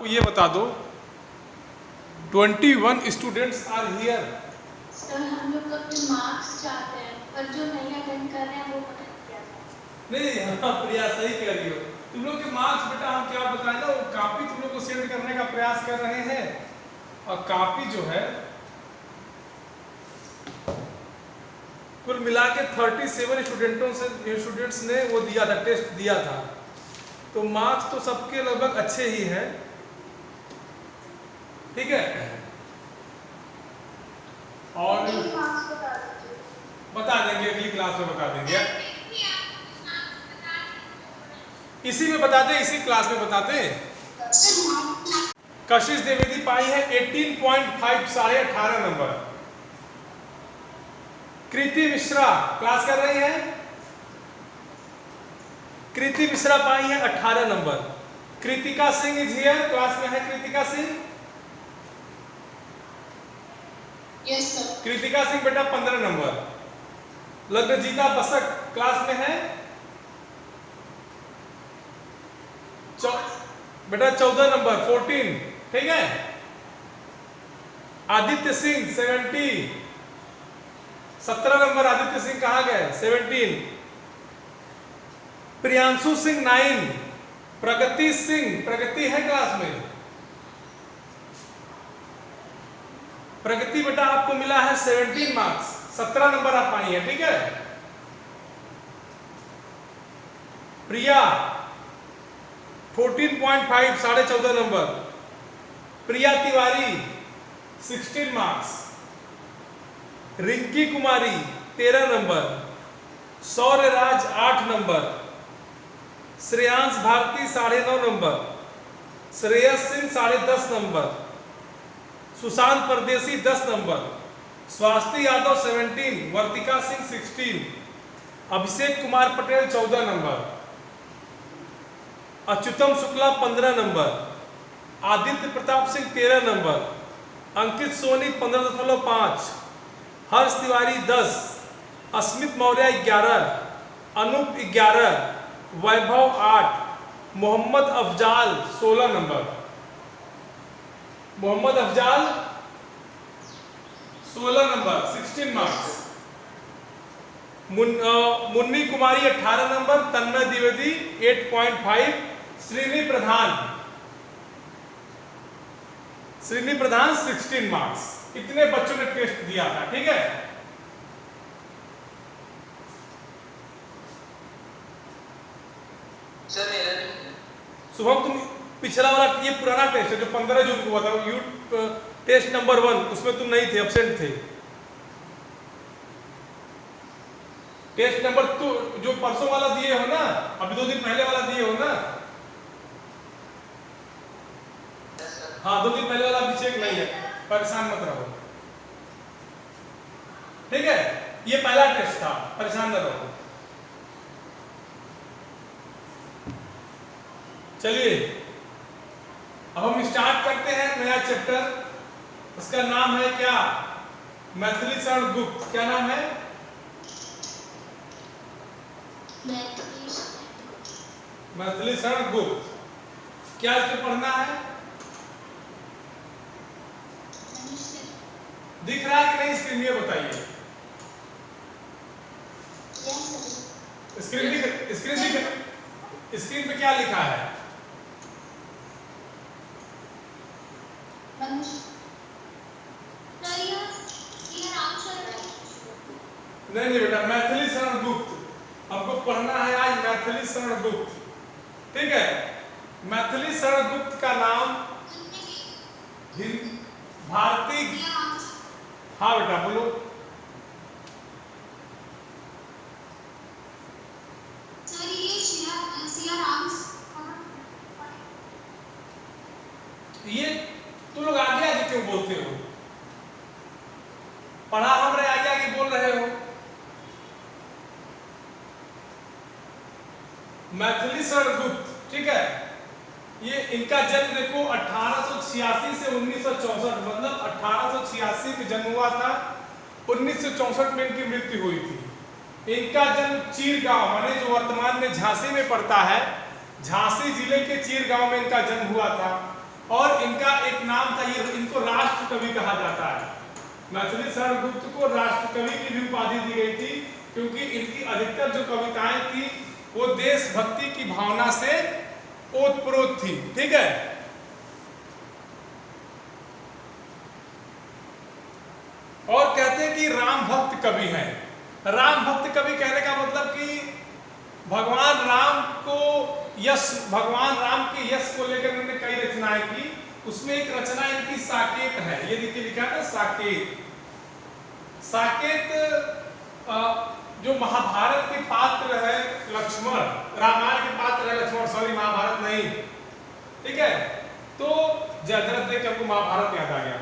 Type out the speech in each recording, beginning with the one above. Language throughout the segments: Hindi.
ये बता दो 21 स्टूडेंट्स आर हियर। सर हम लोग अपने मार्क्स चाहते हैं पर जो नहीं अटेंड कर रहे हैं वो पता नहीं क्या है। नहीं हाँ प्रिया सही कह रही हो। तुम लोग के मार्क्स बेटा हम क्या बताएं ना, वो कॉपी तुम लोग को सेंड करने का प्रयास कर रहे हैं और कॉपी जो है कुल मिला के 37 स्टूडेंट्स ने वो दिया था, टेस्ट दिया था। तो मार्क्स तो सबके लगभग अच्छे ही हैं, ठीक है। और बता देंगे अगली क्लास में, बता देंगे इसी में बता दें, इसी क्लास में बताते हैं। कशिश द्विवेदी पाई है 18.5 18.5 नंबर। कृति मिश्रा क्लास कर रही है, कृति मिश्रा पाई है 18 number. Kritika Singh is here, class में है कृतिका सिंह। Yes sir. कृतिका सिंह बेटा 15 नंबर। लग्नजीता बसक क्लास में है बेटा 14 नंबर 14, ठीक है। आदित्य सिंह 17 नंबर। आदित्य सिंह कहाँ गए? 17। प्रियांशु सिंह 9। प्रगति सिंह, प्रगति है क्लास में? प्रगति बेटा आपको मिला है 17 मार्क्स, 17 नंबर आप पाई है, ठीक है। Priya 14.5 14.5 number. Priya Tiwari 16 marks. Rinki Kumari 13 number. Saurya Raj 8 number. Shreyansh Bharti 9.5 number. Shreyas Singh 10.5 number. Sushant Pardesi 10 number. Swati Yadav 17। Vartika Singh 16। Abhishek Kumar Patel 14 number. Achyutam Shukla 15 number. Aditya Pratap Singh 13 number. Ankit Soni 15.5। Harsh Tiwari 10। Asmit Maurya 11। Anoop 11। Vaibhav 8। Mohammad Afzal 16 number. Mohammad Afzal 16 number 16 marks. Munni Kumari 18 number. Tanmay Dwivedi 8.5। Shrini Pradhan 16 marks. इतने बच्चों ने टेस्ट दिया था, ठीक है। सर मेरा शुभम तुम पिछला वाला, ये पुराना टेस्ट है जो 15 जून को हुआ था, यू टेस्ट नंबर 1, उसमें तुम नहीं थे, एब्सेंट थे। टेस्ट नंबर 2 जो परसों वाला दिए हो ना, अभी 2 दिन पहले वाला दिए हो ना। हाँ 2 दिन पहले वाला अभी चेक नहीं है, परेशान मत रहो, ठीक है। ये पहला टेस्ट था, परेशान न रहो। चलिए अब हम स्टार्ट करते हैं नया चैप्टर। उसका नाम है क्या? मैथिली शरण गुप्त। क्या नाम है? मैथिली शरण गुप्त। क्या इसको पढ़ना है? दिख रहा है कि नहीं स्क्रीन में? बताइए। स्क्रीन पे क्या लिखा है? नहीं बेटा, मैथिली शरण गुप्त हमको पढ़ना है आज। मैथिली शरण गुप्त, ठीक है। मैथिली शरण गुप्त का नाम भारती। हाँ बेटा बोलो। ये तुम लोग आगे आगे क्यों बोलते हो? पढ़ा हमरे आगे आगे बोल रहे हो। मैथिली शरण गुप्त, ठीक है। ये इनका जन्म देखो 1886 से 1964, मतलब 1886 में जन्म हुआ था, 1964 में इनकी मृत्यु हुई थी। इनका जन्म चीरगांव, माने जो वर्तमान में झांसी में पड़ता है, झांसी जिले के चीर गांव में इनका जन्म हुआ था। और इनका एक नाम था, ये इनको राष्ट्र कवि कहा जाता है। मैथिली शरण गुप्त को राष्ट्र कवि की भी उपाधि दी गई थी, क्योंकि इनकी अधिकतर जो कविताएं थी वो देशभक्ति की भावना से ओतप्रोत थी। ठीक है, और कहते हैं कि राम भक्त कवि हैं। राम भक्त कवि कहने का मतलब कि भगवान राम को यश, भगवान राम के यश को लेकर इन्होंने कई रचनाएं की। उसमें एक रचना इनकी साकेत है, ये देखिए लिखा है साकेत। साकेत जो महाभारत के पात्र है लक्ष्मण, रामायण के पात्र है लक्ष्मण, सॉरी महाभारत नहीं, ठीक है। तो जयद्रथ देख हमको महाभारत याद आ गया।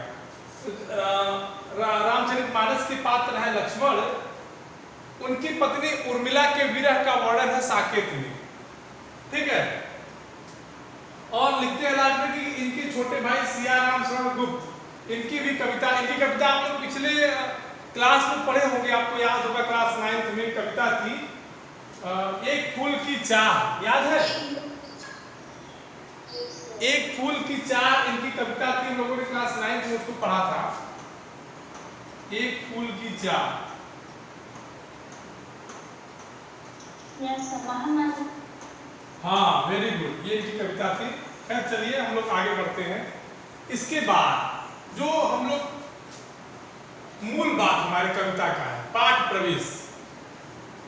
रामचरितमानस के पात्र है लक्ष्मण, उनकी पत्नी उर्मिला के विरह का वर्णन है साकेत में। ठीक है, और लिखते हैं लास्ट में कि इनके छोटे भाई सियाराम शरण गुप्त, इनकी भी कविता, इनकी कविता आप लोग पिछले क्लास में पढ़े होंगे, आपको याद होगा क्लास 9th में कविता थी एक फूल की चाह, याद है? एक फूल की चाह इनकी कविता थी, हम लोगों ने क्लास 9th में उसको पढ़ा था। एक फूल की चाह, हाँ वेरी गुड, ये इनकी कविता थी। खैर चलिए हम लोग आगे बढ़ते हैं। इसके बाद जो हम लोग मूल बात हमारी कविता का है, पाठ प्रवेश।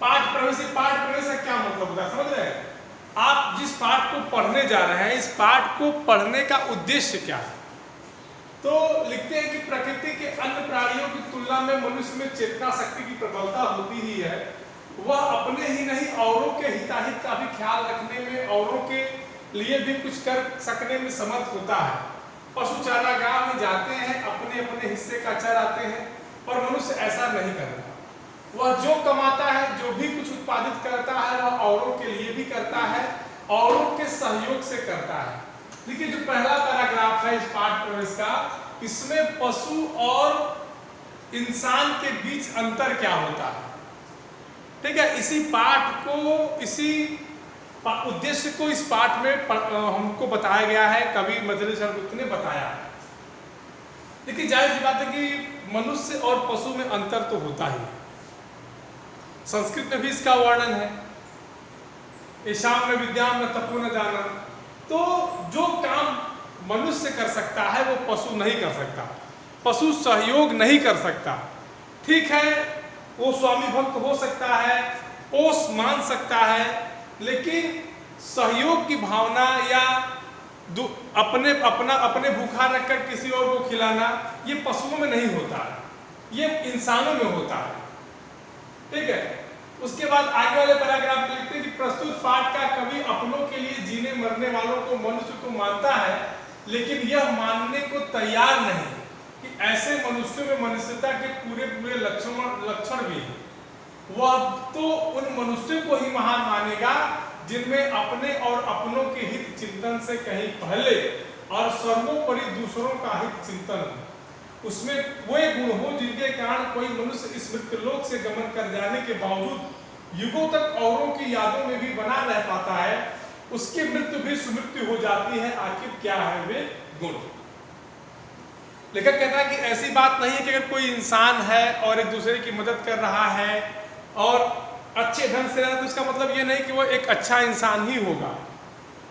पाठ प्रवेश, पाठ प्रवेश का क्या मतलब होता है समझ रहे हैं? आप जिस पाठ को पढ़ने जा रहे हैं, इस पाठ को पढ़ने का उद्देश्य क्या है? तो लिखते हैं कि प्रकृति के अन्य प्राणियों की तुलना में मनुष्य में चेतना शक्ति की प्रबलता होती ही है। वह अपने ही नहीं औरों के हिताहित का भी ख्याल रखने में, औरों के लिए भी कुछ कर सकने में समर्थ होता है। पशु चारागाह में जाते हैं, अपने अपने हिस्से का चराते हैं, पर मनुष्य ऐसा नहीं करता। वह जो कमाता है, जो भी कुछ उत्पादित करता है, वह औरों के लिए भी करता है, औरों के सहयोग से करता है। देखिए जो पहला पैराग्राफ है इस पाठ प्रवेश का, इसमें पशु और इंसान के बीच अंतर क्या होता है। ठीक है, इसी पाठ को, इसी उद्देश्य को इस पाठ में हमको बताया गया है, कवि मैथिली शरण गुप्त ने बताया है। देखिए जाहिर सी बात है कि मनुष्य और पशु में अंतर तो होता ही है। संस्कृत में भी इसका वर्णन है, ईशान में विद्याम न तपो न जाना। तो जो काम मनुष्य कर सकता है वो पशु नहीं कर सकता, पशु सहयोग नहीं कर सकता। ठीक है, वो स्वामी भक्त हो सकता है, ओस मान सकता है, लेकिन सहयोग की भावना या अपने भूखा रखकर किसी और को खिलाना, ये पशुओं में नहीं होता है, ये इंसानों में होता है। ठीक है, उसके बाद आगे वाले पैराग्राफ में लिखते हैं कि प्रस्तुत पाठ का कवि अपनों के लिए जीने मरने वालों को मनुष्य को मानता है, लेकिन यह मानने को तैयार नहीं कि ऐसे मनुष्यों में मनुष्यता के पूरे लक्षण भी हैं। वह तो उन मनुष्यों को ही महान मानेगा जिनमें अपने और अपनों के हित चिंतन से कहीं पहले और सर्वोपरि दूसरों का हित चिंतन हो। उसमें वे गुण हो जिनके कारण कोई मनुष्य इस मृत्युलोक से गमन कर जाने के बावजूद युगों तक औरों की यादों में भी बना रह पाता है। उसकी मृत्यु भी सुमृत्यु हो जाती है। आखिर क्या है वे गुण? लेखक कहता है कि ऐसी बात नहीं है कि अगर कोई इंसान है और एक दूसरे की मदद कर रहा है और अच्छे ढंग से रहा, तो इसका मतलब ये नहीं कि वो एक अच्छा इंसान ही होगा।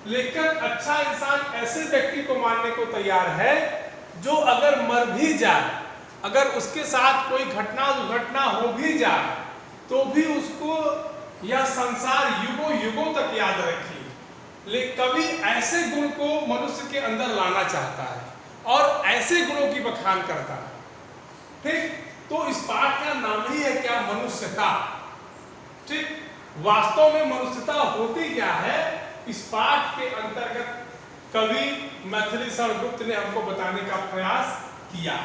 लेकिन अच्छा इंसान ऐसे व्यक्ति को मानने को तैयार है जो अगर मर भी जाए, अगर उसके साथ कोई घटना दुर्घटना हो भी जाए, तो भी उसको यह संसार युगों युगों तक याद रखे। लेकिन कवि ऐसे गुण को मनुष्य के अंदर लाना चाहता है और ऐसे गुणों की बखान करता है। ठीक, तो इस पाठ का नाम ही है क्या? मनुष्यता। ठीक, वास्तव में मनुष्यता होती क्या है, इस पाठ के अंतर्गत कवि मैथिली शरण गुप्त ने हमको बताने का प्रयास किया।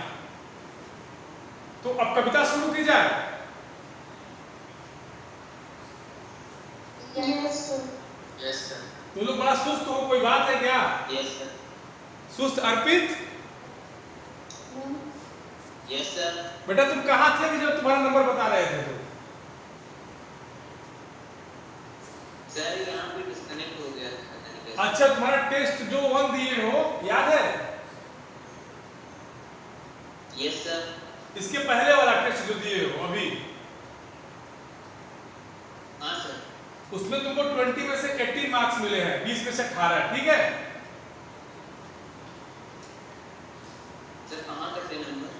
तो अब कविता शुरू की जाए। Yes sir. तुम लोग बड़ा सुस्त हो, कोई बात है क्या? Yes sir. सुस्त अर्पित? Yes sir. बेटा तुम कहाँ थे कि जब तुम्हारा नंबर बता रहे थे? तो सर यहाँ पे डिस्कनेक्ट हो गया था। अच्छा, तुम्हारा टेस्ट जो 1 दिए हो याद है? Yes sir. इसके पहले वाला टेस्ट जो दिए हो अभी, हाँ सर। उसमें तुमको 20 में से 80 मार्क्स मिले हैं, 20 में से 18, ठीक है? सर कहाँ कटे नंबर?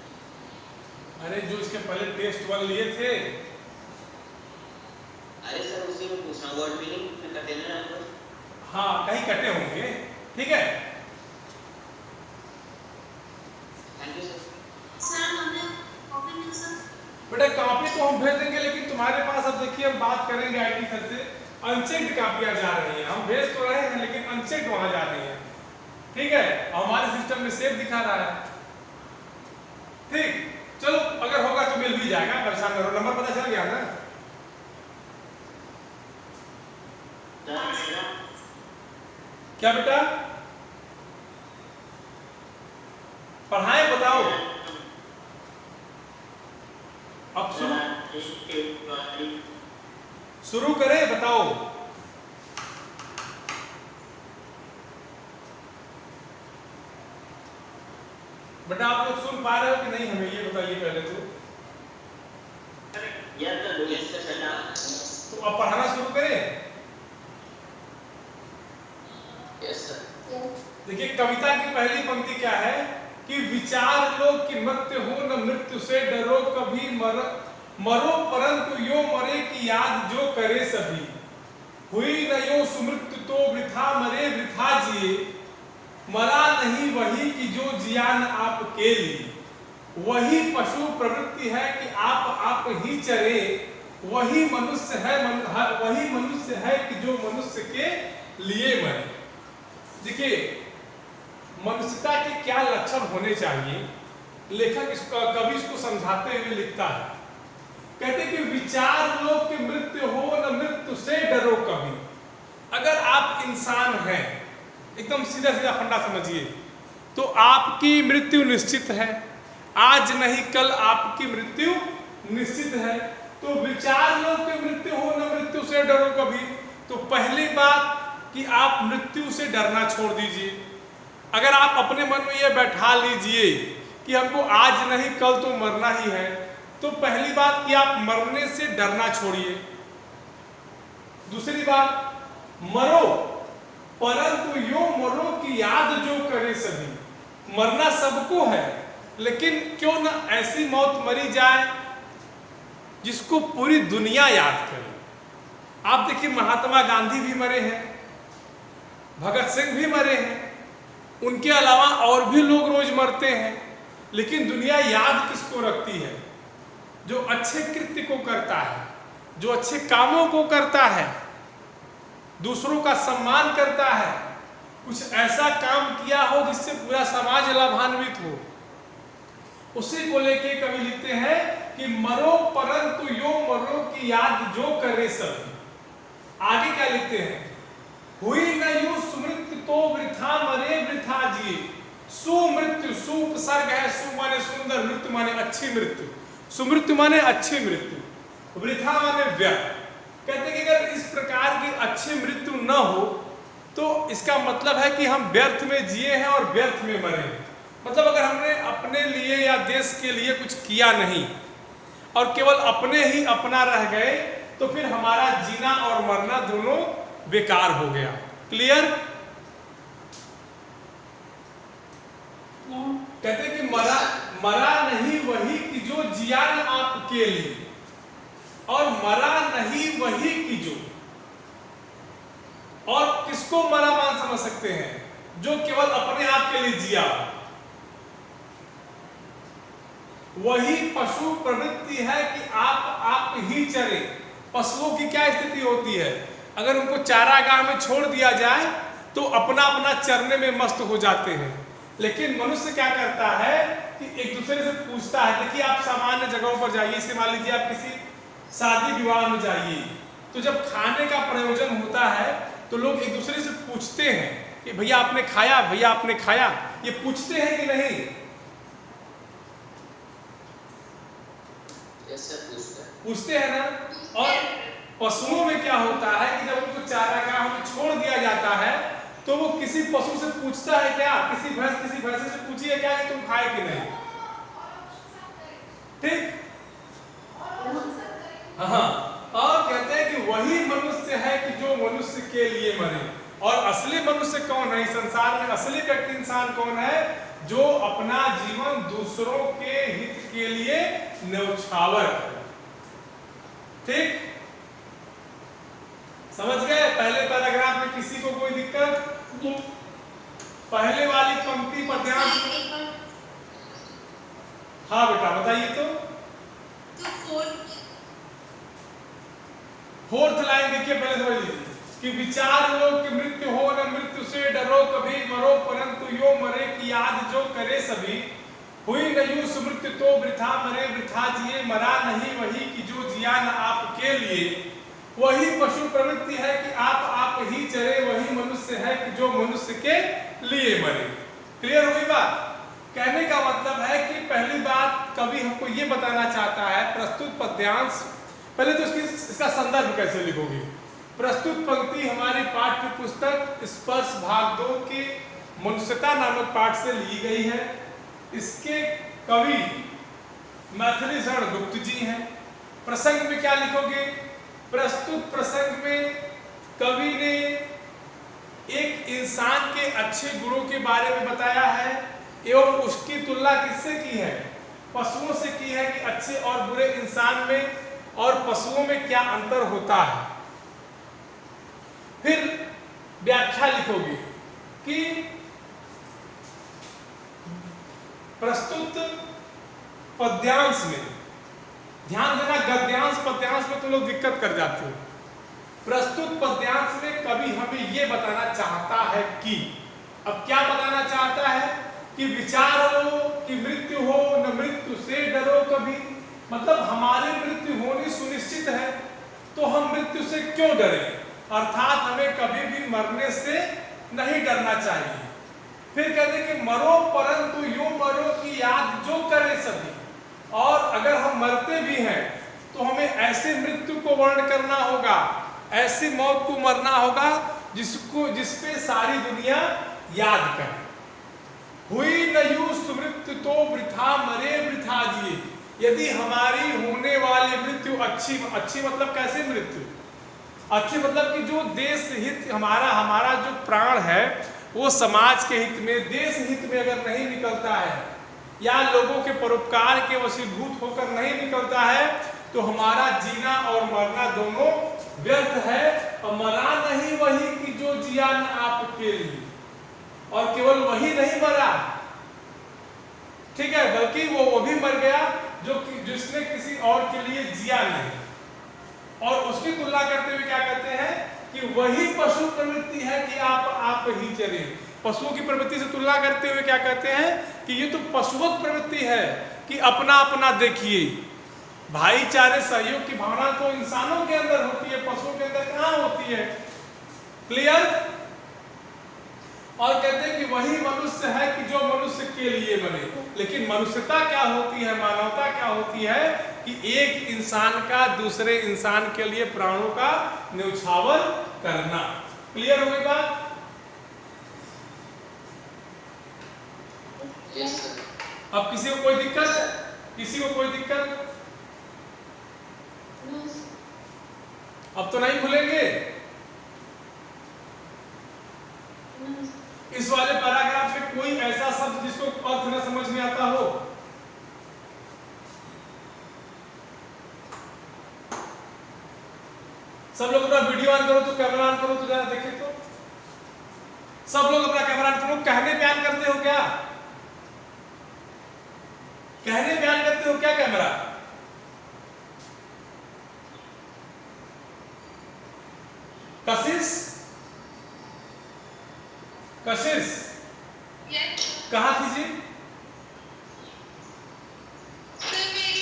अरे जो इसके पहले टेस्ट 1 लिए थे। अरे सर उसी में पूछ रहा हूँ, वर्ड मीनिंग में कटे ना नंबर? हाँ, कहीं कटे होंगे, ठीक है? Thank you sir. सर हमें कॉपी मिल सकती? बेटा कॉपी तो हम भेज देंगे, लेकिन तुम्हारे पास अब देखिए हम बात करेंगे आईटी सर से, अनचेक्ड कापियां जा रही हैं। हम भेज तो रहे हैं लेकिन अनचेक्ड वहां जा रही हैं, ठीक है? हमारे सिस्टम में सेव दिखा रहा है, ठीक? चलो अगर होगा तो मिल भी जाएगा, परेशान करो। नंबर पता चल गया ना? क्या बेटा पढ़ाए बताओ। अब शुरू करें, बताओ। बेटा आप लोग सुन पा रहे हो कि नहीं हमें ये बताइए पहले तो। तो अब पढ़ाना शुरू करें। Yes sir. देखिए कविता की पहली पंक्ति क्या है कि विचार लो कि मृत्यु हो न मृत्यु से डरो, कभी मरो परंतु यो मरे की याद जो करे सभी, हुई न यो सुमृत्यु तो वृथा मरे वृथा जिए, मरा नहीं वही कि जो जिया न आपके लिए, वही पशु प्रवृत्ति है कि आप ही चरे, वही मनुष्य है कि जो मनुष्य के लिए मरे। देखिए मनुष्यता के क्या लक्षण होने चाहिए, लेखक कवि इसको समझाते हुए लिखता है। कहते कि विचार लो कि मृत्यु हो न मृत्यु से डरो कभी। अगर आप इंसान हैं, एकदम सीधा सीधा फंडा समझिए, तो आपकी मृत्यु निश्चित है, आज नहीं कल आपकी मृत्यु निश्चित है। तो विचार लो कि मृत्यु हो न मृत्यु से डरो कभी। तो पहली बात कि आप मृत्यु से डरना छोड़ दीजिए। अगर आप अपने मन में यह बैठा लीजिए कि हमको आज नहीं कल तो मरना ही है, तो पहली बात कि आप मरने से डरना छोड़िए। दूसरी बात, मरो परंतु यो मरो की याद जो करे सभी। मरना सबको है, लेकिन क्यों ना ऐसी मौत मरी जाए जिसको पूरी दुनिया याद करे। आप देखिए महात्मा गांधी भी मरे हैं, भगत सिंह भी मरे हैं, उनके अलावा और भी लोग रोज मरते हैं, लेकिन दुनिया याद किसको रखती है? जो अच्छे कृत्य को करता है, जो अच्छे कामों को करता है, दूसरों का सम्मान करता है, कुछ ऐसा काम किया हो जिससे पूरा समाज लाभान्वित हो, उसी को लेके कवि लिखते हैं कि मरो परंतु यो मरो की याद जो करे सभी। आगे क्या लिखते हैं? हुई न यू सुमृत्यु तो वृथा मरे वृथा जिए। सुमृत्यु, सुपसर्ग है, सु माने सुंदर, मृत्यु माने अच्छी मृत्यु, सुमृत्यु माने अच्छी मृत्यु, वृथा माने व्यर्थ। कहते कि अगर इस प्रकार की अच्छी मृत्यु न हो तो इसका मतलब है कि हम व्यर्थ में जिए हैं और व्यर्थ में मरे हैं। मतलब अगर हमने अपने लिए या देश के लिए कुछ किया नहीं और केवल अपने ही अपना रह गए, तो फिर हमारा जीना और मरना दोनों बेकार हो गया। क्लियर? कहते कि मरा नहीं वही कि जो जिया न आपके लिए, और मरा नहीं वही कि जो, और किसको मरा मान समझ सकते हैं? जो केवल अपने आप के लिए जिया। वही पशु प्रवृत्ति है कि आप ही चरे। पशुओं की क्या स्थिति होती है? अगर उनको चारागाह में छोड़ दिया जाए तो अपना अपना चरने में मस्त हो जाते हैं, लेकिन मनुष्य क्या करता है कि एक दूसरे से पूछता है। देखिए आप सामान्य जगहों पर जाइए, इसे मान लीजिए आप किसी शादी विवाह में जाइए, तो जब खाने का प्रयोजन होता है तो लोग एक दूसरे से पूछते हैं कि भैया आपने खाया, भैया आपने खाया। ये पूछते हैं कि नहीं? पूछते हैं ना। और पशुओं में क्या होता है कि जब उनको चारागाह में छोड़ दिया जाता है तो वो किसी पशु से पूछता है क्या, किसी भैंस से पूछिए क्या कि तुम खाए कि नहीं, ठीक। हाँ, और कहते हैं कि वही मनुष्य है कि जो मनुष्य के लिए मरे। और असली मनुष्य कौन है इस संसार में? असली व्यक्ति इंसान कौन है? जो अपना जीवन दूसरों के हित के लिए न्यौछावर करे, ठीक। समझ गए? पहले पैराग्राफ में किसी को कोई दिक्कत? पहले वाली पंक्ति पर ध्यान। हाँ बेटा बताइए। तो फोर्थ लाइन देखिए, पहले समझ लीजिए कि विचार लो कि मृत्यु हो न मृत्यु से डरो, कभी मरो परंतु यो मरे कि याद जो करे सभी, हुई न यूं सुमृत्यु तो वृथा मरे वृथा जिए, मरा नहीं वही कि जो जिया न आपके लिए, वही पशु प्रवृत्ति है कि आप ही चरे, वही मनुष्य है कि जो मनुष्य के लिए मरे। क्लियर हुई बात? कहने का मतलब है कि पहली बात कवि हमको ये बताना चाहता है, प्रस्तुत पद्यांश, पहले तो इसका संदर्भ कैसे लिखोगे। प्रस्तुत पंक्ति हमारी पाठ्य पुस्तक स्पर्श भाग 2 के मनुष्यता नामक पाठ से ली गई है। इसके कवि मैथिलीशरण गुप्त जी हैं। प्रसंग में क्या लिखोगे? प्रस्तुत प्रसंग में कवि ने एक इंसान के अच्छे गुणों के बारे में बताया है एवं उसकी तुलना किससे की है? पशुओं से की है कि अच्छे और बुरे इंसान में और पशुओं में क्या अंतर होता है। फिर व्याख्या लिखोगे कि प्रस्तुत पद्यांश में, ध्यान देना गद्यांश पद्यांश में तो लोग दिक्कत कर जाते हो। प्रस्तुत पद्यांश में कवि हमें यह बताना चाहता है कि, अब क्या बताना चाहता है कि विचार लो कि मृत्यु हो न मृत्यु से डरो कभी, मतलब हमारी मृत्यु होनी सुनिश्चित है तो हम मृत्यु से क्यों डरें, अर्थात हमें कभी भी मरने से नहीं डरना चाहिए। फिर कहते कि मरो परंतु यूं मरो कि याद जो करे सभी, और अगर हम मरते भी हैं तो हमें ऐसे मृत्यु को वर्ण करना होगा, ऐसी मौत को मरना होगा जिसपे सारी दुनिया याद करे। हुई न यूं सुमृत्यु तो वृथा मरे वृथा जिए, यदि हमारी होने वाली मृत्यु अच्छी मतलब कैसे मृत्यु? अच्छी मतलब कि जो देश हित हमारा जो प्राण है वो समाज के हित में, देश हित में अगर नहीं निकलता है या लोगों के परोपकार के वशीभूत होकर नहीं निकलता है तो हमारा जीना और मरना दोनों व्यर्थ है। और मरा नहीं वही कि जो जिया न आपके लिए, और केवल वही नहीं मरा, ठीक है, बल्कि वो भी मर गया जिसने किसी और के लिए जिया नहीं। और उसकी तुलना करते हुए क्या कहते हैं कि वही पशु प्रवृत्ति है कि आप ही चरे। पशुओं की प्रवृत्ति से तुलना करते हुए क्या कहते हैं कि ये तो पशुवत प्रवृत्ति है कि अपना अपना देखिए, भाईचारे सहयोग की भावना तो इंसानों के अंदर होती है, पशुओं के अंदर कहाँ होती है। क्लियर? और कहते हैं कि वही मनुष्य है कि जो मनुष्य के लिए मरे। लेकिन मनुष्यता क्या होती है, मानवता क्या होती है कि एक इंसान का दूसरे इंसान के लिए प्राणों का न्यौछावर करना। क्लियर हो गई बात? Yes sir. अब किसी को कोई दिक्कत? किसी को कोई दिक्कत? अब तो नहीं भूलेंगे। इस वाले पैराग्राफ में कोई ऐसा शब्द जिसको अर्थ न समझ में आता हो? सब लोग अपना वीडियो ऑन करो, तो कैमरा ऑन करो, तो जरा देखे तो सब लोग अपना कैमरा ऑन करो। कहने पे ऑन करते हो क्या? कहने पे ऑन करते हो क्या कैमरा? कशिश, कशिश कहाँ थी जी? सर मेरी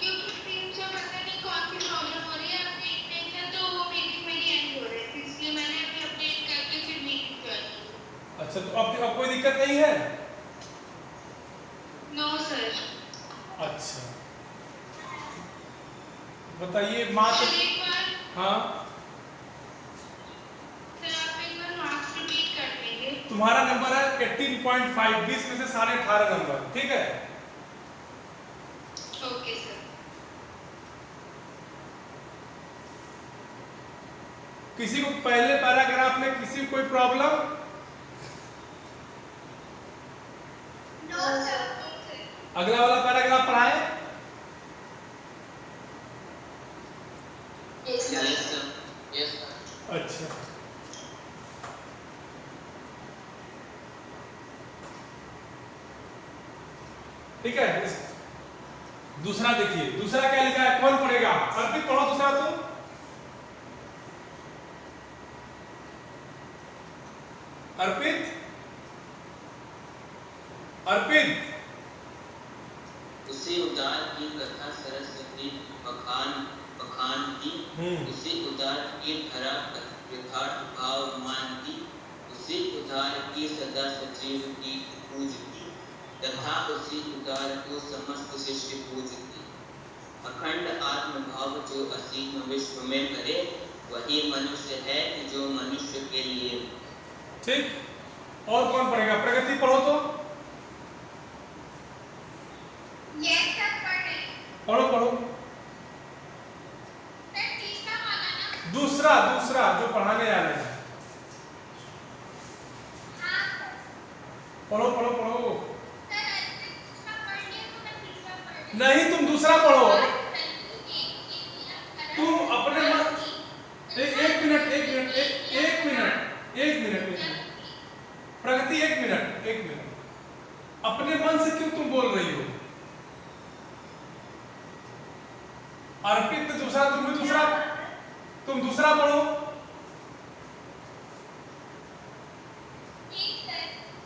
क्योंकि स्क्रीन से पता नहीं कौन सी प्रॉब्लम हो रही है, अपडेट नहीं था तो वो मीटिंग मेरी एंड हो रही थी, इसलिए मैंने अभी अपडेट करके फिर मीटिंग ज्वाइन की। अच्छा, तो अब कोई दिक्कत नहीं है? No sir. अच्छा बताइए मार्क्स। एक बार हाँ सर आप एक बार मार्क्स रिपीट कर तुम्हारा नंबर है 18.5, 20 में से 18.5 नंबर, ठीक है। Okay sir. किसी को पहले पैराग्राफ में किसी को कोई प्रॉब्लम? No sir. अगला वाला पैराग्राफ पढ़ाएं। Yes sir, yes sir. अच्छा, ठीक है। दूसरा देखिए, दूसरा क्या लिखा है, कौन पढ़ेगा? अर्पित पढ़ो दूसरा तुम। अर्पित, अर्पित। उसे उदार की कथा सरस्वती बखानती, उसे उदार की धरा यथार्थ भाव मानती, उसे उदार की सदा सजीव की पूजती, तथा उसी उदार को समस्त सृष्टि पूजती। अखंड आत्म भाव जो असीम विश्व में भरे, वही मनुष्य है जो मनुष्य के लिए। ठीक। और कौन पढ़ेगा? प्रगति पढ़ो तो। यस सर, पढ़ रही हूँ। पढ़ो पढ़ो। सर तीसरा वाला ना? दूसरा, दूसरा जो पढ़ाने जा रहे हैं। हाँ सर। पढ़ो पढ़ो पढ़ो। सर ऐसे दूसरा पढ़ लिया तो मैं तीसरा पढ़ रही हूँ। नहीं, तुम दूसरा पढ़ो। तुम तुम अपने मन एक मिनट, एक मिनट, एक मिनट, एक मिनट। प्रगति एक मिनट, एक मिनट। अपने मन से क्यों तुम बोल रही हो? अर्पित ने दूसरा, तुम भी दूसरा, तुम दूसरा पढ़ो।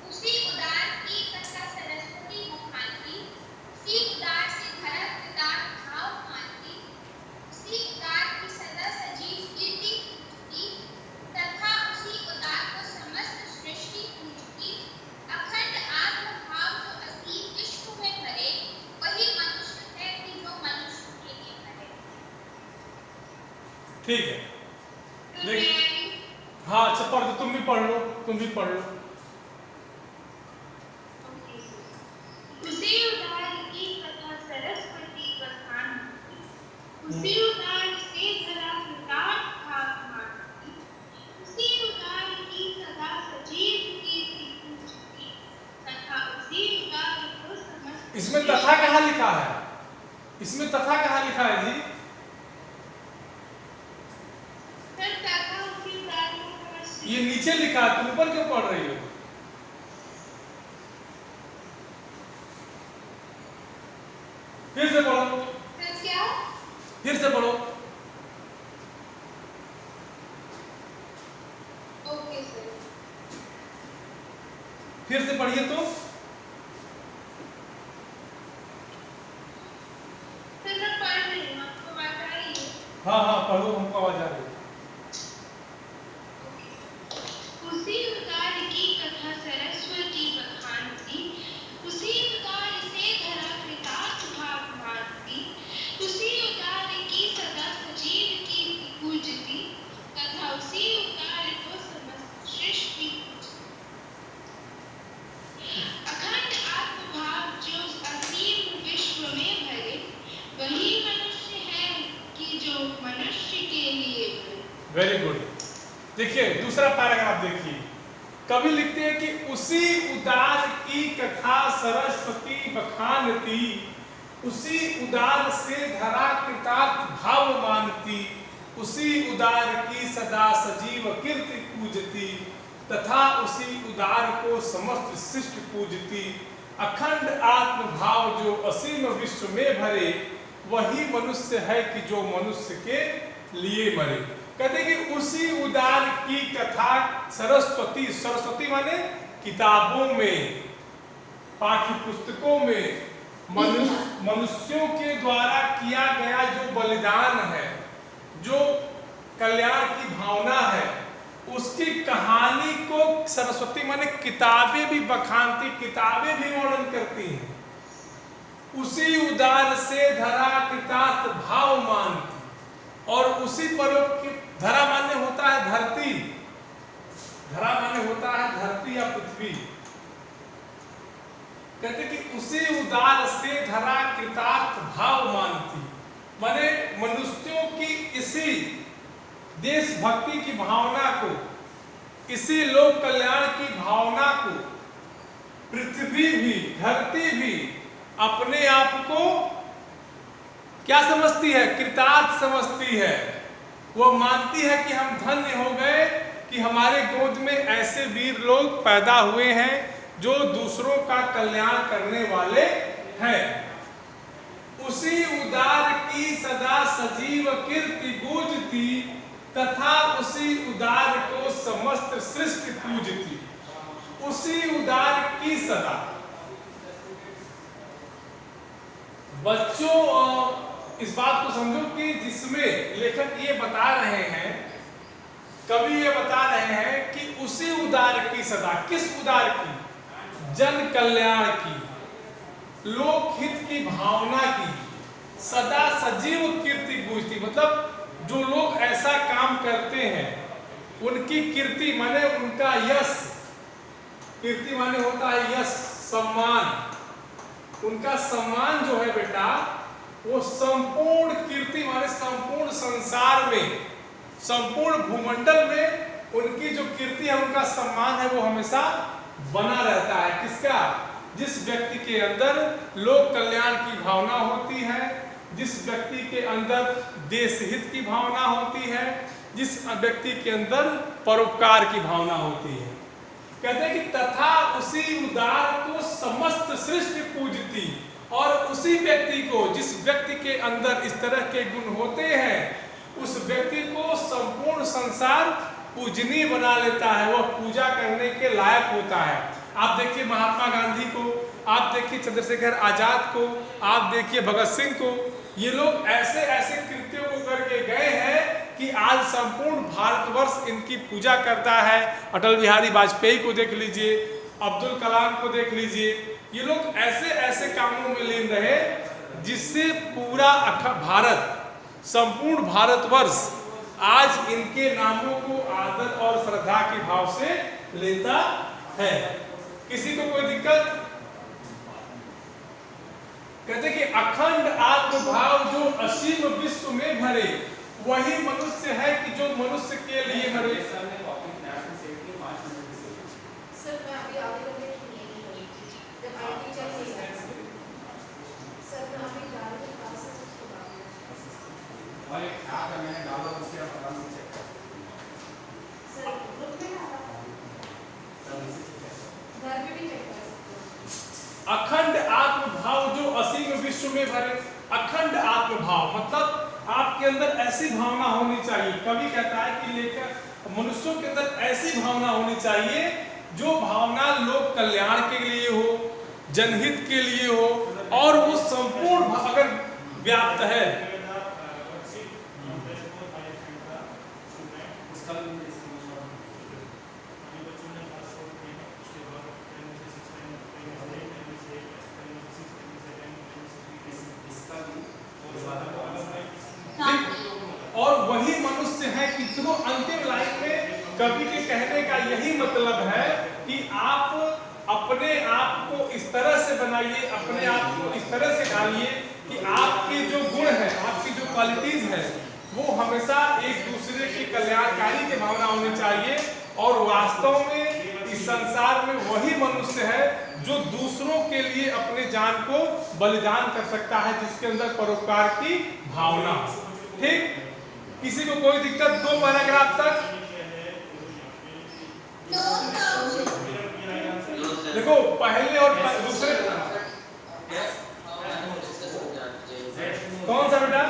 उसी उदार की कथा सरस्वती बखानती, उसी उदार से धरा कृतार्थ भाव मानती, उसी उदार की सदा सजीव कीर्ति पूजती, तथा उसी उदार को समस्त सृष्टि पूजती। अखंड आत्म भाव जो असीम विश्व में भरे, वही मनुष्य है कि जो मनुष्य के लिए भरे। ठीक है, देख। हाँ अच्छा, पढ़ दो, तुम भी पढ़ लो, तुम भी पढ़ लो। उसी उदार की कथा सरस्वती बखानती, उसी उदार से धरा कृतार्थ भाव मानती, उसी उदार की सदा सजीव कीर्ति पूजती, तथा उसी उदार को समस्त। इसमें तथा कहाँ लिखा है? इसमें तथा कहाँ लिखा है जी? सर तथा उसी उदार को समस्त। ये नीचे लिखा है, तुम ऊपर क्यों पढ़ रही हो? फिर से पढ़ो, सर क्या? फिर से पढ़ो। Okay sir. फिर से पढ़िए तो। सर मैं पढ़ रही हूँ, आपको बात आ रही है? हाँ हाँ पढ़ो, हमको आवाज आ रही है। उसी उदार की कथा सरस्वती बखानती, उसी उदार से धरा कृतार्थ भाव मानती, उसी उदार की सदा सजीव कीर्ति पूजती, तथा उसी उदार को समस्त सृष्टि पूजती। अखंड आत्म भाव जो असीम विश्व में भरे, वही मनुष्य है कि जो मनुष्य के लिए भरे। Very good. देखिए दूसरा पैराग्राफ देखिए, कवि लिखते हैं कि उसी उदार की कथा सरस्वती बखानती, उसी उदार से धरा कृतार्थ भाव मानती, उसी उदार की सदा सजीव कीर्ति पूजती, तथा उसी उदार को समस्त सृष्टि पूजती। अखंड आत्म भाव जो असीम विश्व में भरे, वही मनुष्य है कि जो मनुष्य के लिए मरे। कहते कि उसी उदार की कथा सरस्वती, सरस्वती माने किताबों में, पाठ्य पुस्तकों में मनुष्यों के द्वारा किया गया जो बलिदान है, जो कल्याण की भावना है, उसकी कहानी को सरस्वती माने किताबें भी बखानती, किताबें भी वर्णन करती हैं। उसी उदार से धरा कृतार्थ भाव मानती, और उसी परोपकार, धरा मान्य होता है धरती, धरा माने होता है धरती या पृथ्वी। कहते कि उसी उदार से धरा कृतार्थ भाव मानती, माने मनुष्यों की इसी देशभक्ति की भावना को, इसी लोक कल्याण की भावना को पृथ्वी भी, धरती भी अपने आप को क्या समझती है? कृतार्थ समझती है। वो मानती है कि हम धन्य हो गए कि हमारे गोद में ऐसे वीर लोग पैदा हुए हैं जो दूसरों का कल्याण करने वाले हैं। उसी उदार की सदा सजीव कीर्ति गूंजती तथा उसी उदार को समस्त सृष्टि पूजती। उसी उदार की सदा। बच्चों इस बात को समझो कि जिसमें लेखक ये बता रहे हैं, कवि ये बता रहे हैं कि उसी उदार की सदा, किस उदार की? जन कल्याण की, लोकहित की भावना की सदा सजीव कीर्ति गूंजती। मतलब जो लोग ऐसा काम करते हैं उनकी कीर्ति माने उनका यश, कीर्ति माने होता है यश, सम्मान। उनका सम्मान जो है बेटा वो संपूर्ण कीर्ति माने संपूर्ण संसार में, संपूर्ण भूमंडल में उनकी जो कीर्ति है, उनका सम्मान है, वो हमेशा बना रहता है। किसका? जिस व्यक्ति के अंदर लोक कल्याण की भावना होती है, जिस व्यक्ति के अंदर देश हित की भावना होती है, जिस व्यक्ति के अंदर परोपकार की भावना होती है। कहते हैं कि तथा उसी उदार को समस्त सृष्टि पूजती, और उसी व्यक्ति को, जिस व्यक्ति के अंदर इस तरह के गुण होते हैं, उस व्यक्ति को संपूर्ण संसार पूजनीय बना लेता है, वह पूजा करने के लायक होता है। आप देखिए महात्मा गांधी को, आप देखिए चंद्रशेखर आजाद को, आप देखिए भगत सिंह को, ये लोग ऐसे ऐसे कृत्यों को करके गए हैं कि आज संपूर्ण भारतवर्ष इनकी पूजा करता है। अटल बिहारी वाजपेयी को देख लीजिए, अब्दुल कलाम को देख लीजिए, ये लोग ऐसे ऐसे कामों में लीन रहे जिससे पूरा भारत, संपूर्ण भारतवर्ष आज इनके नामों को आदर और श्रद्धा के भाव से लेता है। किसी को कोई दिक्कत? कहते कि अखंड आत्मभाव जो असीम विश्व में भरे, वही मनुष्य है कि जो मनुष्य के लिए मरे। अखंड आत्मभाव जो असीम विश्व में भरे। अखंड आत्मभाव मतलब आपके अंदर ऐसी भावना होनी चाहिए। कवि कहता है कि लेकर मनुष्यों के अंदर ऐसी भावना होनी चाहिए जो भावना लोक कल्याण के लिए हो, जनहित के लिए हो, और वो संपूर्ण अगर व्याप्त है। और वही मनुष्य है कि जो अंतिम लाइन में कवि के कहने का यही मतलब है कि आप अपने आप को इस तरह से बनाइए, अपने आप को इस तरह से ढालिए कि आपके जो गुण है, आपकी जो क्वालिटीज है, वो हमेशा एक दूसरे की कल्याणकारी की भावना होनी चाहिए। और वास्तव में इस संसार में वही मनुष्य है जो दूसरों के लिए अपने जान को बलिदान कर सकता है, जिसके अंदर परोपकार की भावना। ठीक, किसी को कोई दिक्कत? 2 पैराग्राफ तक देखो, पहले और दूसरे कौन सा बेटा?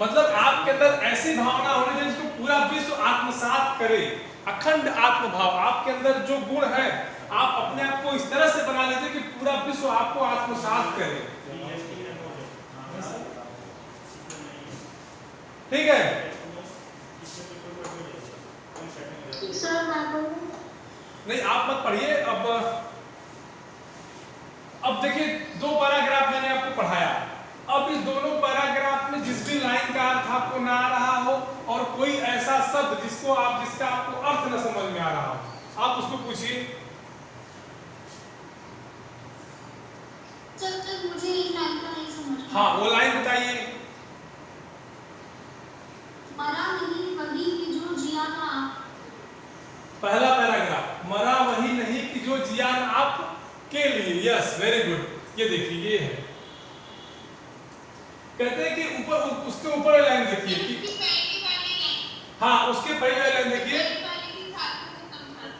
मतलब आपके अंदर ऐसी भावना होनी चाहिए जिसको पूरा विश्व आत्मसात करे। अखंड आत्मभाव, आपके अंदर जो गुण है आप अपने आप को इस तरह से बना लीजिए कि पूरा विश्व आपको आत्मसात करे। ठीक है? नहीं, आप मत पढ़िए। अब देखिए 2 पैराग्राफ मैंने आपको पढ़ाया। अब इस दोनों पैराग्राफ में जिस भी लाइन का अर्थ आपको ना आ रहा हो और कोई ऐसा शब्द जिसका आपको अर्थ न समझ में आ रहा हो, आप उसको पूछिए। सर मुझे एक लाइन का नहीं समझ में। हाँ, वो लाइन बताइए। मरा नहीं वही कि जो जिया ना आप। पहला पैराग्राफ, मरा वही नहीं कि जो जिया न आप के लिए। Yes, very good. ये देखिए, ये है, कहते हैं कि ऊपर उसके ऊपर लाइन देखिए कि हाँ, उसके पहले लाइन देखिए।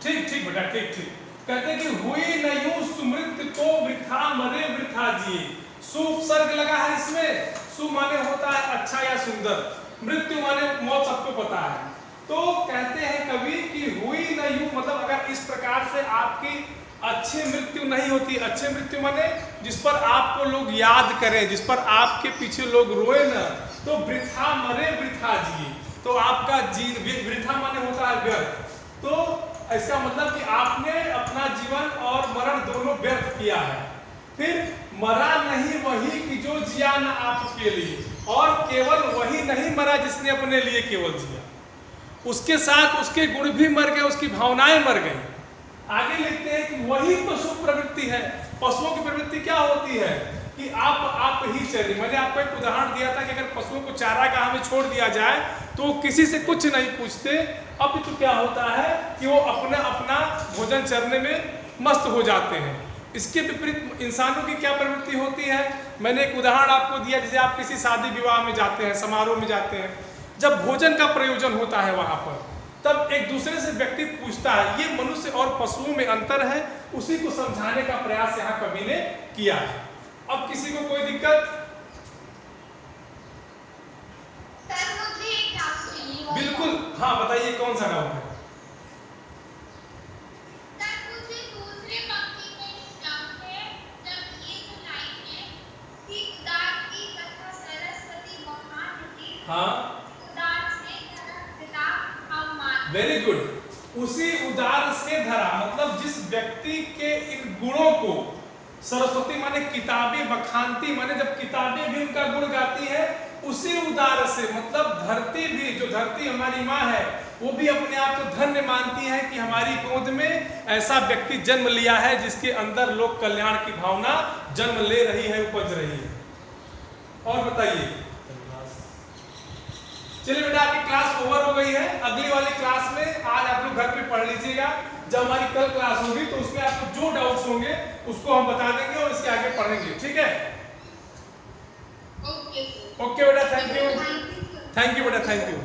ठीक बेटा, ठीक। कहते हैं कि हुई न यूं सुमृत तो वृथा मरे वृथा जिए। सु उपसर्ग लगा है इसमें। सु माने होता है अच्छा या सुंदर, मृत्यु माने मौत, सबको पता है। तो कहते हैं कवि कि हुई न यूं, मतलब अगर इस प्रकार से आपकी अच्छी मृत्यु नहीं होती। अच्छी मृत्यु माने जिस पर आपको लोग याद करें, जिस पर आपके पीछे लोग रोए न, तो वृथा मरे वृथा जिए। तो आपका वृथा माने होता है व्यर्थ। तो इसका मतलब कि आपने अपना जीवन और मरण दोनों व्यर्थ किया है। फिर मरा नहीं वही कि जो जिया न आपके लिए, और केवल वही नहीं मरा जिसने अपने लिए केवल जिया। उसके साथ उसके गुण भी मर गए, उसकी भावनाएं मर गई। आगे लिखते हैं कि वही पशु प्रवृत्ति है। पशुओं की प्रवृत्ति क्या होती है कि आप ही चरिए। मैंने आपको एक उदाहरण दिया था कि अगर पशुओं को चारागाह में छोड़ दिया जाए तो वो किसी से कुछ नहीं पूछते। अब तो क्या होता है कि वो अपना भोजन चरने में मस्त हो जाते हैं। इसके विपरीत इंसानों की क्या प्रवृत्ति होती है, मैंने एक उदाहरण आपको दिया। जैसे आप किसी शादी विवाह में जाते हैं, समारोह में जाते हैं, जब भोजन का प्रयोजन होता है वहां पर, तब एक दूसरे से व्यक्ति पूछता है। ये मनुष्य और पशुओं में अंतर है, उसी को समझाने का प्रयास यहाँ कवि ने किया है। अब किसी को कोई दिक्कत? सर मुझे एक डाउट चाहिए। बिल्कुल, हाँ बताइए, कौन सा डाउट है? सर मुझे दूसरे पंक्ति में डाउट है, जब ये जो लाइन है, सी उदार की कथा सरस्वती महान थी। हाँ, उदार से धरा पिता हम मान। Very good. उसी उदार से धरा, मतलब जिस व्यक्ति के इन गुणों को सरस्वती माने किताबें बखानती, माने जब किताबें भी उनका गुण गाती है, उसी उदार से मतलब धरती भी, जो धरती हमारी माँ है, वो भी अपने आप को धन्य मानती है कि हमारी गोद में ऐसा व्यक्ति जन्म लिया है जिसके अंदर लोक कल्याण की भावना जन्म ले रही है, उपज रही है। और बताइए। चलिए बेटा, आपकी क्लास ओवर हो गई है। अगली वाली क्लास में आज आप लोग घर पे पढ़ लीजिएगा। जब हमारी कल क्लास होगी तो उसमें आपको जो डाउट्स होंगे उसको हम बता देंगे और इसके आगे पढ़ेंगे, ठीक है? ओके बेटा, थैंक यू बेटा, थैंक यू।